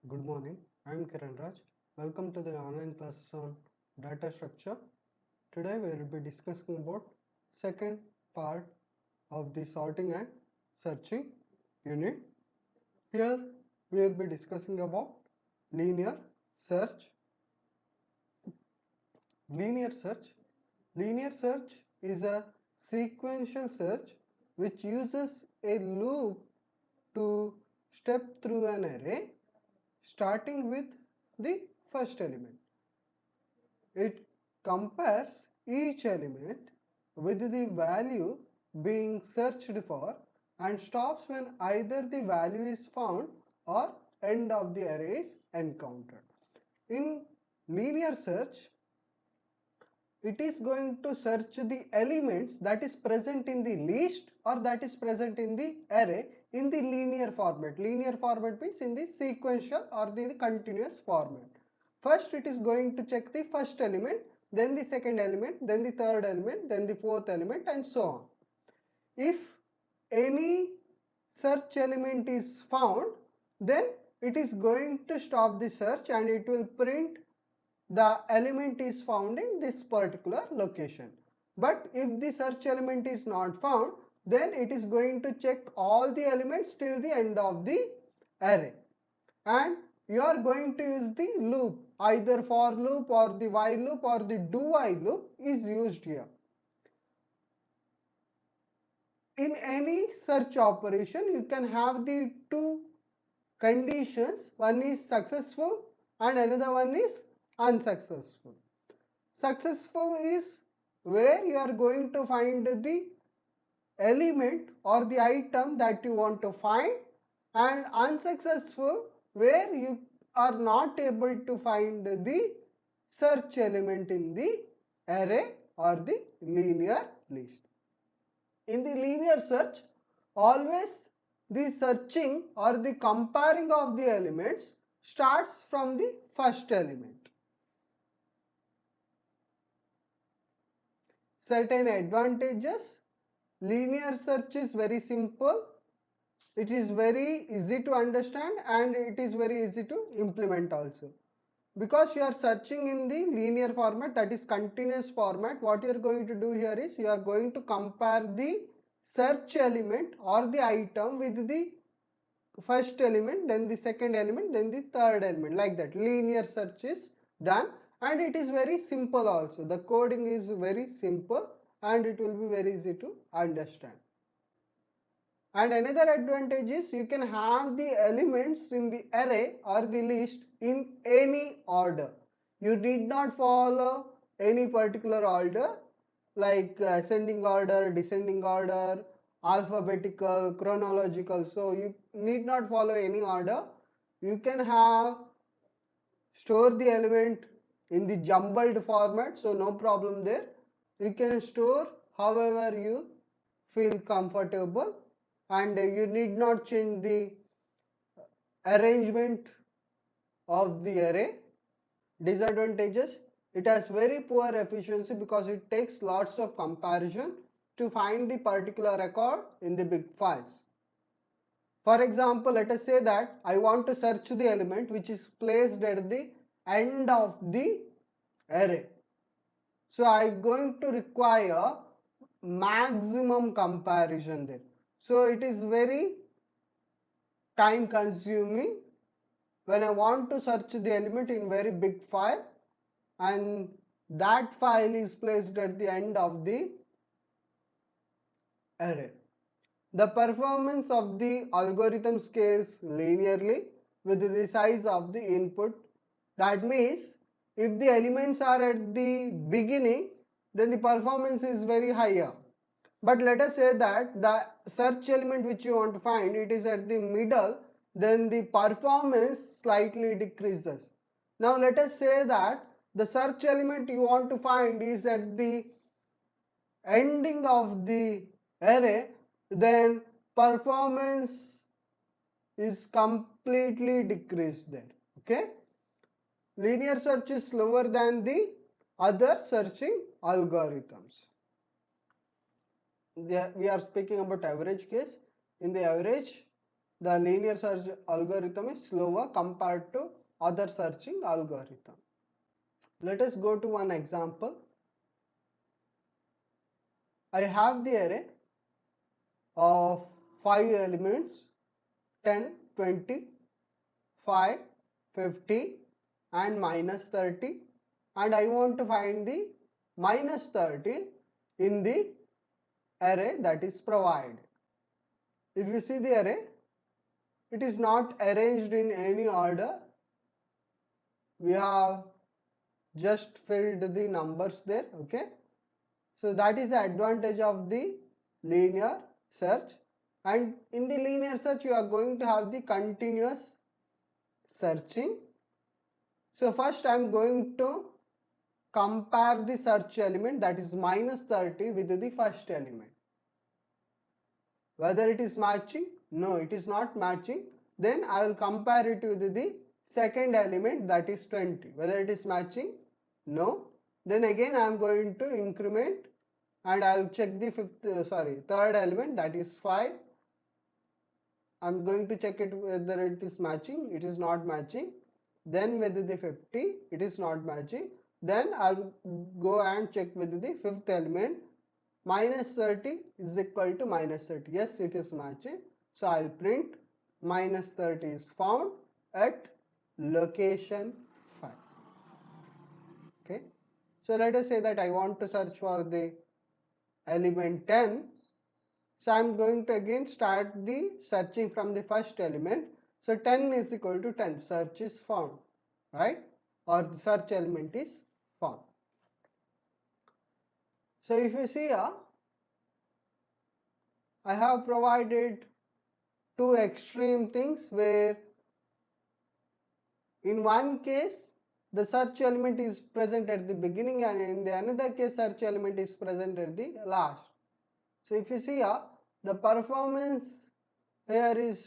Good morning, I am Kiran Raj. Welcome to the online class on data structure. Today we will be discussing about second part of the sorting and searching unit. Here we will be discussing about linear search. Linear search. Linear search is a sequential search which uses a loop to step through an array starting with the first element. It compares each element with the value being searched for and stops when either the value is found or end of the array is encountered. In linear search, it is going to search the elements that is present in the list or that is present in the array in the linear format. Linear format means in the sequential or the continuous format. First it is going to check the first element, then the second element, then the third element, then the fourth element and so on. If any search element is found, then it is going to stop the search and it will print the element is found in this particular location. But if the search element is not found, then it is going to check all the elements till the end of the array. And you are going to use the loop, either for loop or the while loop or the do while loop is used here. In any search operation, you can have the two conditions. One is successful and another one is unsuccessful. Successful is where you are going to find the element or the item that you want to find, and unsuccessful where you are not able to find the search element in the array or the linear list. In the linear search, always the searching or the comparing of the elements starts from the first element. Certain advantages: linear search is very simple, it is very easy to understand and it is very easy to implement also. Because you are searching in the linear format, that is continuous format, what you are going to do here is you are going to compare the search element or the item with the first element, then the second element, then the third element, like that. Linear search is done and it is very simple also. The coding is very simple and it will be very easy to understand. And another advantage is you can have the elements in the array or the list in any order. You need not follow any particular order like ascending order, descending order, alphabetical, chronological. So you need not follow any order. You can have store the element in the jumbled format, so no problem there. You can store however you feel comfortable and you need not change the arrangement of the array. Disadvantages: it has very poor efficiency because it takes lots of comparison to find the particular record in the big files. For example, let us say that I want to search the element which is placed at the end of the array. So I am going to require maximum comparison there. So it is very time consuming when I want to search the element in very big file and that file is placed at the end of the array. The performance of the algorithm scales linearly with the size of the input. That means if the elements are at the beginning, then the performance is very higher. But let us say that the search element which you want to find, it is at the middle, then the performance slightly decreases. Now let us say that the search element you want to find is at the ending of the array, then performance is completely decreased there. Okay, linear search is slower than the other searching algorithms. We are speaking about average case. In the average, the linear search algorithm is slower compared to other searching algorithm. Let us go to one example. I have the array of 5 elements 10, 20, 5, 50 and minus 30, and I want to find the minus 30 in the array that is provided. If you see the array, it is not arranged in any order. We have just filled the numbers there, okay. So that is the advantage of the linear search, and in the linear search you are going to have the continuous searching. So first I am going to compare the search element, that is minus 30, with the first element. Whether it is matching? No, it is not matching. Then I will compare it with the second element, that is 20. Whether it is matching? No. Then again I am going to increment and I will check the third element, that is 5. I am going to check it whether it is matching. It is not matching. Then with the 50, it is not matching. Then I will go and check with the fifth element. Minus 30 is equal to minus 30. Yes, it is matching. So I will print minus 30 is found at location 5. Okay. So let us say that I want to search for the element 10. So I am going to again start the searching from the first element. So 10 is equal to 10. Search is found, right? Or the search element is found. So if you see here, I have provided two extreme things where in one case the search element is present at the beginning and in the another case search element is present at the last. So if you see here, the performance here is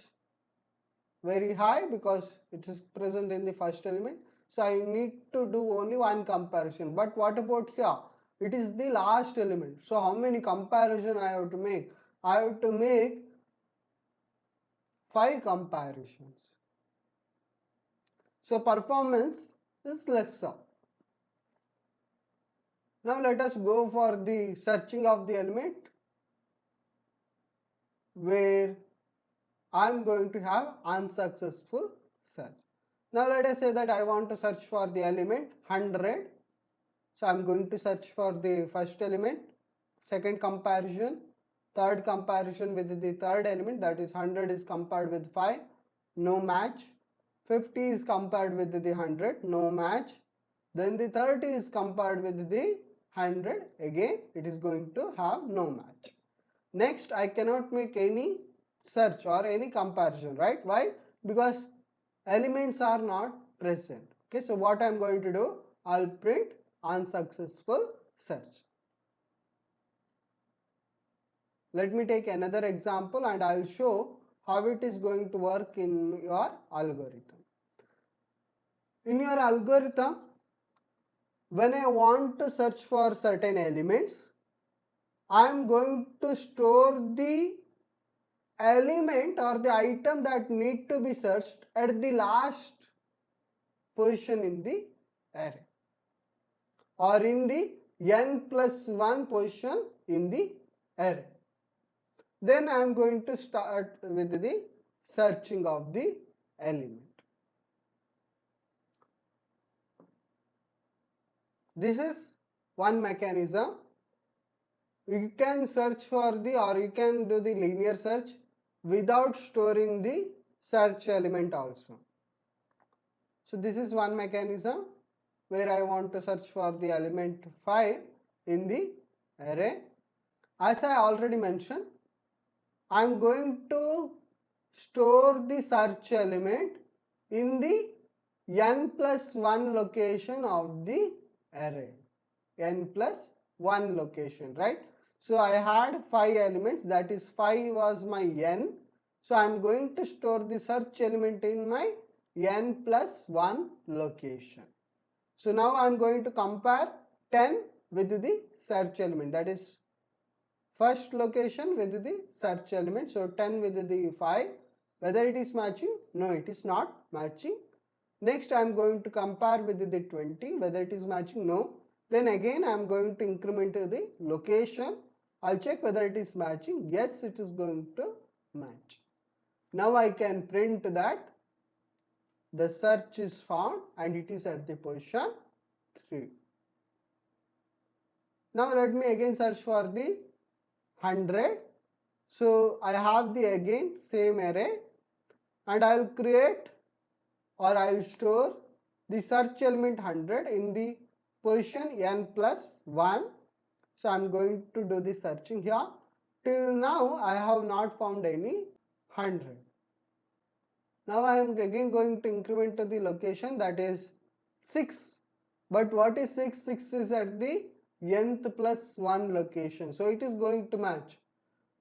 very high because it is present in the first element. So I need to do only one comparison. But what about here? It is the last element. So how many comparison I have to make? I have to make 5 comparisons. So performance is lesser. Now let us go for the searching of the element, where I am going to have unsuccessful search. Now let us say that I want to search for the element 100. So I am going to search for the first element, second comparison, third comparison with the third element, that is 100 is compared with 5, no match. 50 is compared with the 100, no match. Then the 30 is compared with the 100, again it is going to have no match. Next, I cannot make any search or any comparison, right? Why? Because elements are not present. Okay, so what I am going to do? I'll print unsuccessful search. Let me take another example and I'll show how it is going to work in your algorithm. In your algorithm, when I want to search for certain elements, I am going to store the element or the item that need to be searched at the last position in the array, or in the n+1 position in the array. Then I am going to start with the searching of the element. This is one mechanism. You can search for the, or you can do the linear search without storing the search element also. So this is one mechanism where I want to search for the element 5 in the array. As I already mentioned, I am going to store the search element in the n+1 location of the array. n+1 location, right? So I had 5 elements, that is 5 was my n. So I am going to store the search element in my n+1 location. So now I am going to compare 10 with the search element, that is first location with the search element. So 10 with the 5, Whether it is matching? No, it is not matching. Next I am going to compare with the 20, whether it is matching? No. Then again I am going to increment the location. I'll check whether it is matching. Yes, it is going to match. Now I can print that the search is found and it is at the position 3. Now let me again search for the 100. So I have the again same array and I will create or I will store the search element 100 in the position n plus 1. So I am going to do the searching here. Till now I have not found any 100. Now I am again going to increment to the location, that is 6. But what is 6? 6 is at the nth plus 1 location. So it is going to match.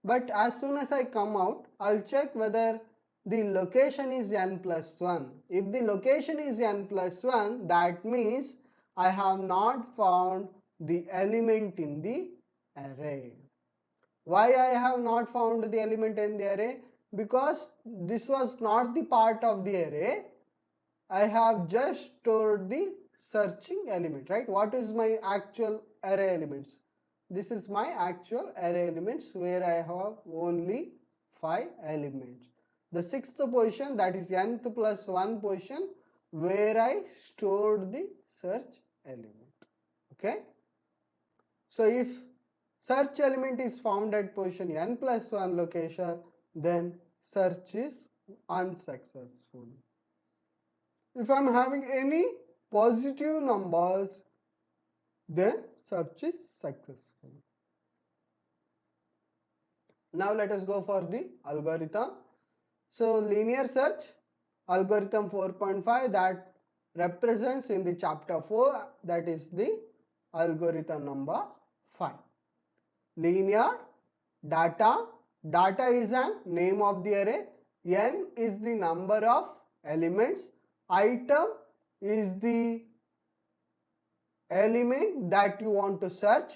But as soon as I come out, I'll check whether the location is n plus 1. If the location is n plus 1, that means I have not found the element in the array. Why I have not found the element in the array? Because this was not the part of the array. I have just stored the searching element, right? What is my actual array elements? This is my actual array elements where I have only 5 elements. The sixth position, that is nth plus 1 position, where I stored the search element. Okay. So if search element is found at position n plus 1 location, then search is unsuccessful. If I am having any positive numbers, then search is successful. Now let us go for the algorithm. So linear search algorithm 4.5, that represents in the chapter 4, that is the algorithm number 5. Linear data. Data is a name of the array. N is the number of elements. Item is the element that you want to search.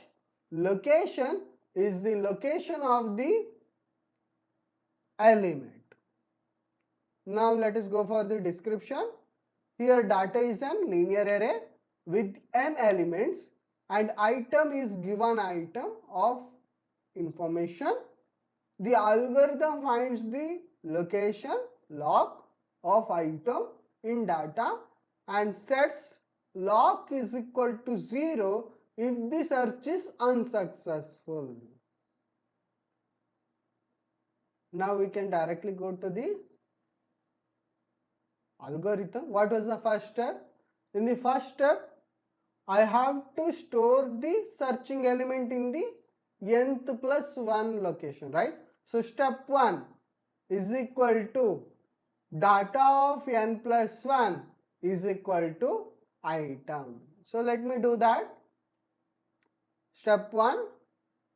Location is the location of the element. Now let us go for the description. Here data is a linear array with n elements and item is given item of information. The algorithm finds the location lock of item in data and sets lock is equal to 0 if the search is unsuccessful. Now we can directly go to the algorithm. What was the first step? In the first step, I have to store the searching element in the nth plus 1 location, right? So step 1 is equal to data of n plus 1 is equal to item. So let me do that. Step 1,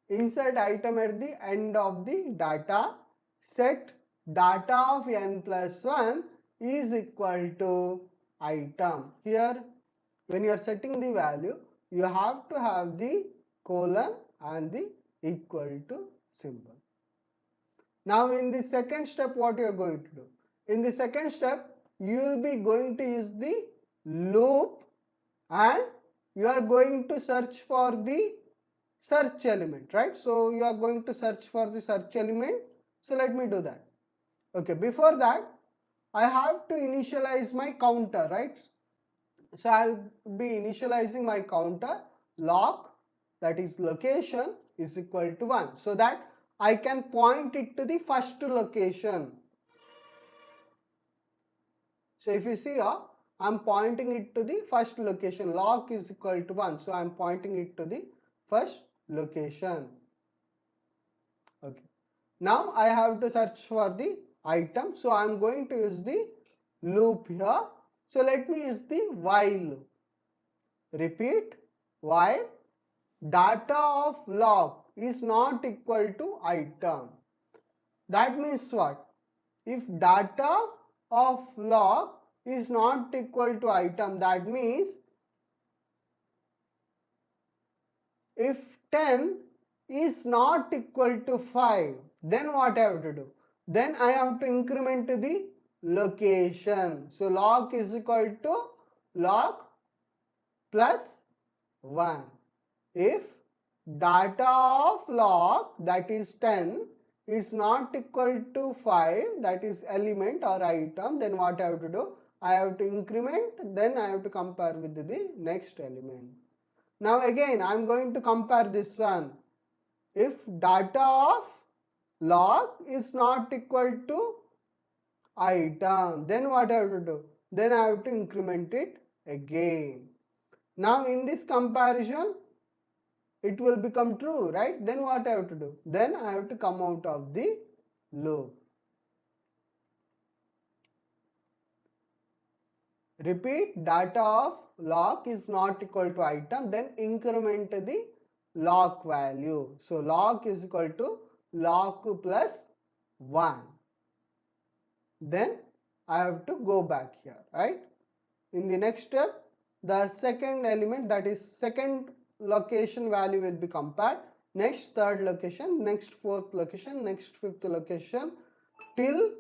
insert item at the end of the data. Set data of n plus 1 is equal to item. Here when you are setting the value, you have to have the colon and the equal to symbol. Now in the second step, what you are going to do? In the second step, you will be going to use the loop and you are going to search for the search element, right? So you are going to search for the search element. So let me do that. Okay, before that, I have to initialize my counter, right? So I'll be initializing my counter lock, that is location, is equal to 1, so that I can point it to the first location. So if you see here, I'm pointing it to the first location. Lock is equal to 1, so I'm pointing it to the first location. Okay. Now I have to search for the item, so I'm going to use the loop here. So let me use the while loop. Repeat, while data of lock is not equal to item. That means what? If data of lock is not equal to item, that means if 10 is not equal to 5, then what I have to do? then I have to increment the location. So loc is equal to loc plus 1. If data of loc, that is 10, is not equal to 5, that is element or item, then what I have to do? I have to increment, then I have to compare with the next element. Now again I am going to compare this one. If data of loc is not equal to item, then what I have to do? Then I have to increment it again. Now in this comparison, it will become true, right? Then what I have to do? Then I have to come out of the loop. Repeat, data of loc is not equal to item, then increment the loc value. So loc is equal to loc plus 1. Then I have to go back here, right? In the next step, the second element, that is second location value, will be compared. Next third location, next fourth location, next fifth location, till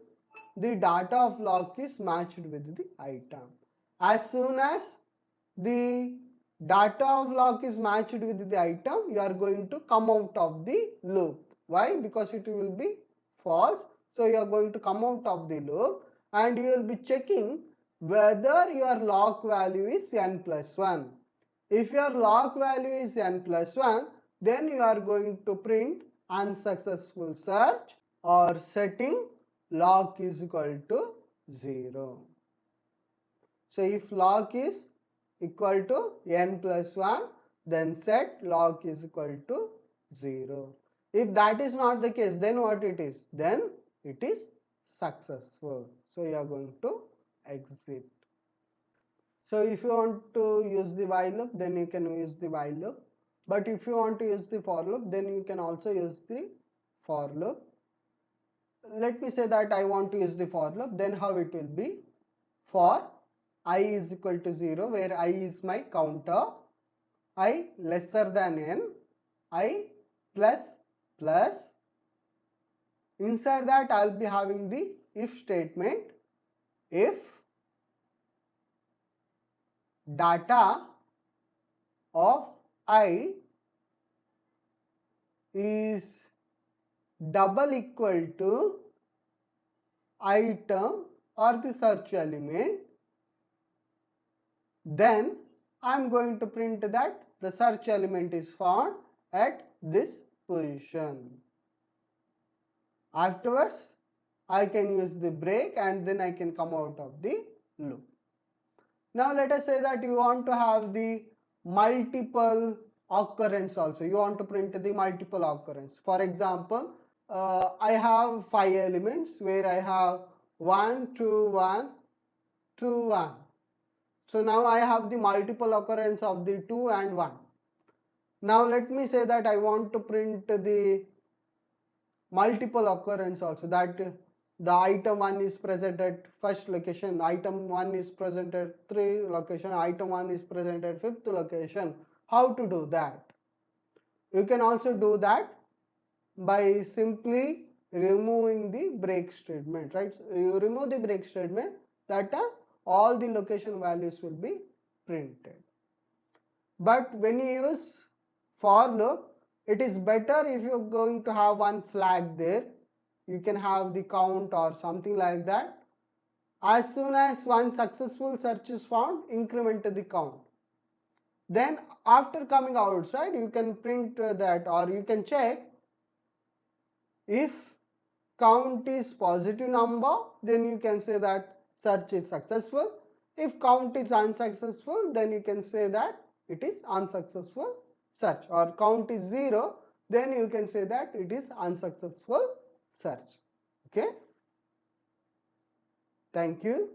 the data of loc is matched with the item. As soon as the data of loc is matched with the item, you are going to come out of the loop. Why? Because it will be false. So you are going to come out of the loop and you will be checking whether your loc value is n plus 1. If your loc value is n plus 1, then you are going to print unsuccessful search or setting loc is equal to 0. So if loc is equal to n plus 1, then set loc is equal to 0. If that is not the case, then what it is? Then it is successful. So you are going to exit. So if you want to use the while loop, then you can use the while loop. But if you want to use the for loop, then you can also use the for loop. Let me say that I want to use the for loop, then how it will be? For I is equal to 0, where I is my counter, I lesser than n, I plus, inside that I will be having the if statement. If data of I is double equal to item or the search element, then I am going to print that the search element is found at this position. Afterwards, I can use the break and then I can come out of the loop. Now let us say that you want to have the multiple occurrence also. You want to print the multiple occurrence. For example, I have 5 elements where I have 1, 2, 1, 2, 1. So now I have the multiple occurrence of the 2 and 1. Now let me say that I want to print the multiple occurrence also, that the item 1 is present at first location, item 1 is present at 3 location, item 1 is present at 5th location. How to do that? You can also do that by simply removing the break statement, right? So you remove the break statement, that all the location values will be printed. But when you use for loop, it is better if you are going to have one flag there. You can have the count or something like that. As soon as one successful search is found, increment the count. Then after coming outside, you can print that, or you can check if count is positive number, then you can say that search is successful. If count is unsuccessful, then you can say that it is unsuccessful search. Or count is 0, then you can say that it is unsuccessful search. Okay. Thank you.